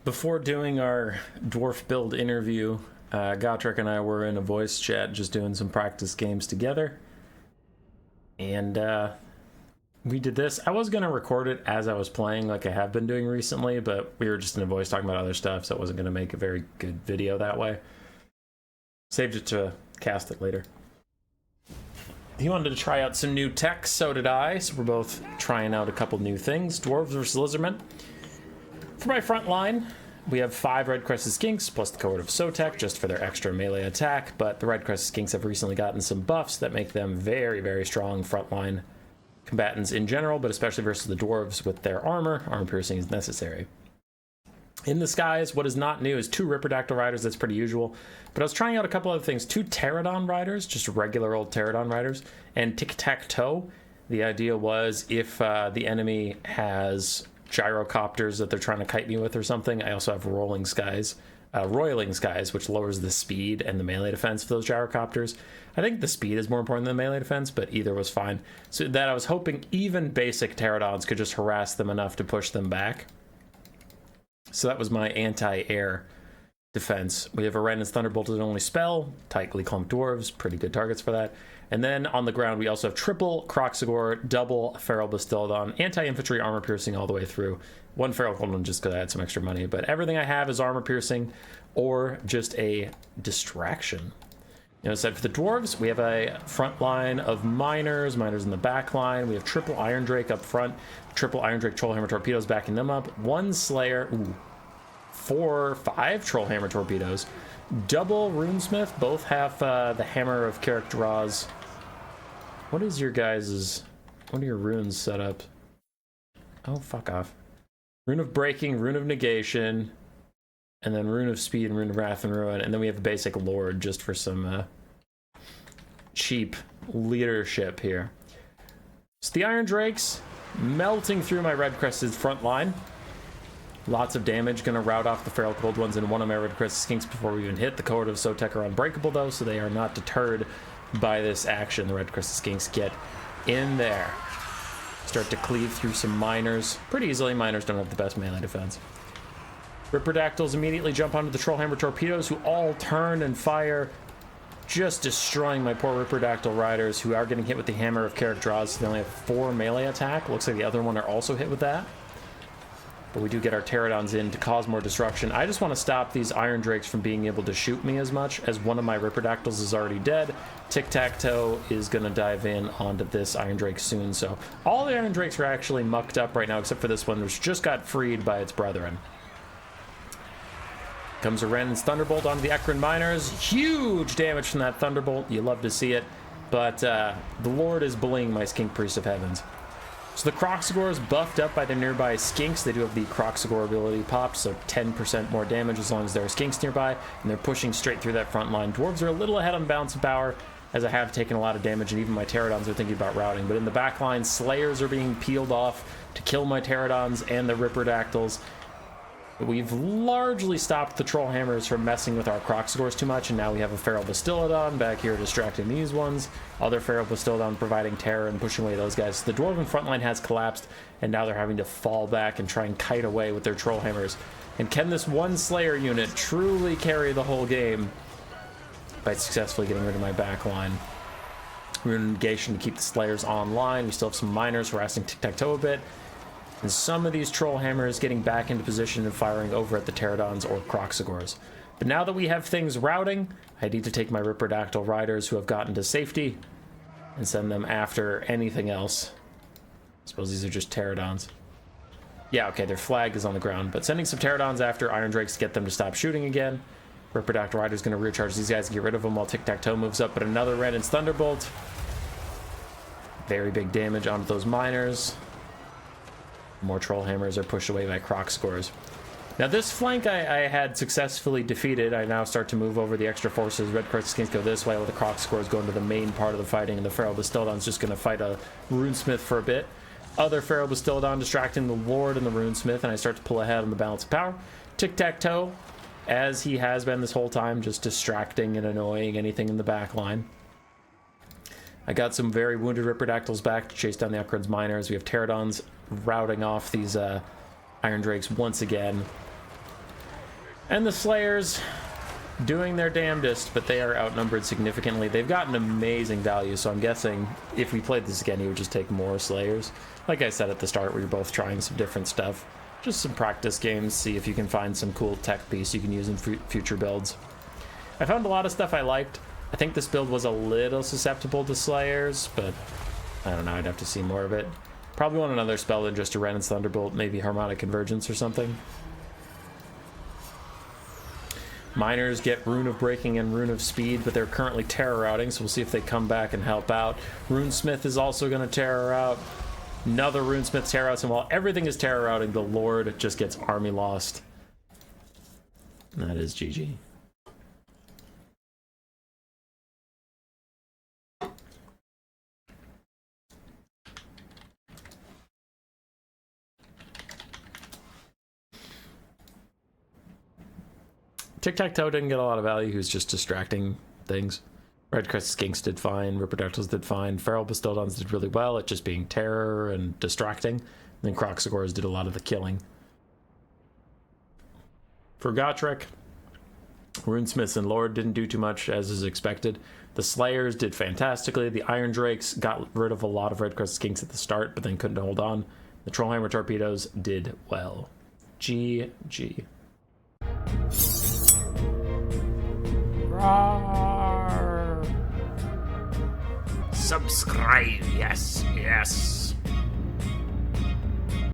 Before doing our dwarf build interview, Gotrek and I were in a voice chat just doing some practice games together. And we did this. I was going to record it as I was playing like I have been doing recently, but we were just in a voice talking about other stuff, so it wasn't going to make a very good video that way. Saved it to cast it later. He wanted to try out some new tech, so did I, so we're both trying out a couple new things. Dwarves versus Lizardmen. For my front line, we have 5 red-crested skinks plus the cohort of TikTaq just for their extra melee attack, but the red-crested skinks have recently gotten some buffs that make them very, very strong frontline combatants in general, but especially versus the dwarves with their armor. Armor piercing is necessary. In the skies, what is not new is 2 Ripperdactyl riders. That's pretty usual. But I was trying out a couple other things. 2 pterodon riders, just regular old pterodon riders, and tic-tac-toe. The idea was if the enemy has gyrocopters that they're trying to kite me with or something, I also have roiling skies, which lowers the speed and the melee defense for those gyrocopters. I think the speed is more important than the melee defense, but either was fine. So that I was hoping even basic pterodons could just harass them enough to push them back. So that was my anti-air defense. We have a Randon's Thunderbolt as an only spell, tightly clumped dwarves, pretty good targets for that. And then on the ground, we also have triple Croxagore, double Feral Bastildon, anti-infantry armor piercing all the way through. 1 Feral Golden just because I had some extra money, but everything I have is armor piercing or just a distraction. You know, aside for the dwarves, we have a front line of miners in the back line. We have triple Iron Drake up front, triple Iron Drake Trollhammer torpedoes backing them up, 1 Slayer, 5 Trollhammer torpedoes, double Runesmith, both have the Hammer of Character Draws. What is your guys's, what are your runes set up? Oh, fuck off. Rune of Breaking, Rune of Negation, and then Rune of Speed and Rune of Wrath and Ruin, and then we have a basic Lord just for some cheap leadership here. So the Iron Drakes melting through my red-crested front line. Lots of damage, gonna rout off the Feral Cold Ones and one of my red-crested skinks before we even hit. The cohort of TikTaq are unbreakable though, so they are not deterred by this action. The red-crested skinks get in there. Start to cleave through some miners. Pretty easily, miners don't have the best melee defense. Ripperdactyls immediately jump onto the Trollhammer torpedoes, who all turn and fire, just destroying my poor Ripperdactyl riders, who are getting hit with the Hammer of Character Draws. So they only have 4 melee attack. Looks like the other one are also hit with that. But we do get our pterodons in to cause more destruction. I just want to stop these Iron Drakes from being able to shoot me as much, as one of my Ripperdactyls is already dead. Tic-tac-toe is going to dive in onto this Iron Drake soon. So all the Iron Drakes are actually mucked up right now, except for this one, which just got freed by its brethren. Comes a Randon's Thunderbolt onto the Ekron Miners. Huge damage from that Thunderbolt. You love to see it. But the Lord is bullying my Skink Priest of Heavens. So the Croxagores buffed up by their nearby skinks. They do have the Croxagore ability popped, so 10% more damage as long as there are skinks nearby, and they're pushing straight through that front line. Dwarves are a little ahead on balance of power, as I have taken a lot of damage, and even my pterodons are thinking about routing. But in the back line, Slayers are being peeled off to kill my pterodons and the Ripperdactyls. We've largely stopped the Trollhammers from messing with our Croxagores too much, and now we have a Feral Bastildon back here distracting these ones. Other Feral Bastildon providing terror and pushing away those guys. The Dwarven front line has collapsed, and now they're having to fall back and try and kite away with their Trollhammers. And can this 1 Slayer unit truly carry the whole game by successfully getting rid of my back line? Rune Negation to keep the Slayers online. We still have some miners harassing Tic-tac-toe a bit. And some of these Trollhammers getting back into position and firing over at the Pterodons or Croxagores. But now that we have things routing, I need to take my Ripperdactyl riders who have gotten to safety and send them after anything else. I suppose these are just Pterodons. Yeah, okay, their flag is on the ground, but sending some Pterodons after Iron Drakes to get them to stop shooting again. Ripperdactyl rider's going to recharge these guys and get rid of them while Tic-tac-toe moves up, but another Randon's Thunderbolt. Very big damage onto those miners. More Trollhammers are pushed away by Croxagores. Now this flank I had successfully defeated. I now start to move over the extra forces. Red Crested Skinks go this way, while the Croxagores go into the main part of the fighting, and the Feral Bastildon's just going to fight a Runesmith for a bit. Other Feral Bastildon distracting the Lord and the Runesmith, and I start to pull ahead on the balance of power. Tic-tac-toe, as he has been this whole time, just distracting and annoying anything in the back line. I got some very wounded Ripperdactyls back to chase down the Ekron's miners. We have Pterodons routing off these Iron Drakes once again. And the Slayers doing their damnedest, but they are outnumbered significantly. They've got an amazing value, so I'm guessing if we played this again, he would just take more Slayers. Like I said at the start, we were both trying some different stuff. Just some practice games, see if you can find some cool tech piece you can use in future builds. I found a lot of stuff I liked. I think this build was a little susceptible to Slayers, but I don't know, I'd have to see more of it. Probably want another spell than just a Renan's Thunderbolt, maybe Harmonic Convergence or something. Miners get Rune of Breaking and Rune of Speed, but they're currently Terror Routing, so we'll see if they come back and help out. Runesmith is also going to Terror Out. Another Runesmith Terror Outs, and while everything is Terror Routing, the Lord just gets army lost. And that is GG. Tic-Tac-Toe didn't get a lot of value. He was just distracting things. Red Crest Skinks did fine. Ripperductles did fine. Feral Bastildons did really well at just being terror and distracting. And then Croxagores did a lot of the killing. For Gotrek, Runesmiths and Lord didn't do too much, as is expected. The Slayers did fantastically. The Iron Drakes got rid of a lot of Red Crest Skinks at the start, but then couldn't hold on. The Trollhammer Torpedoes did well. GG. Roar. Subscribe, yes, yes.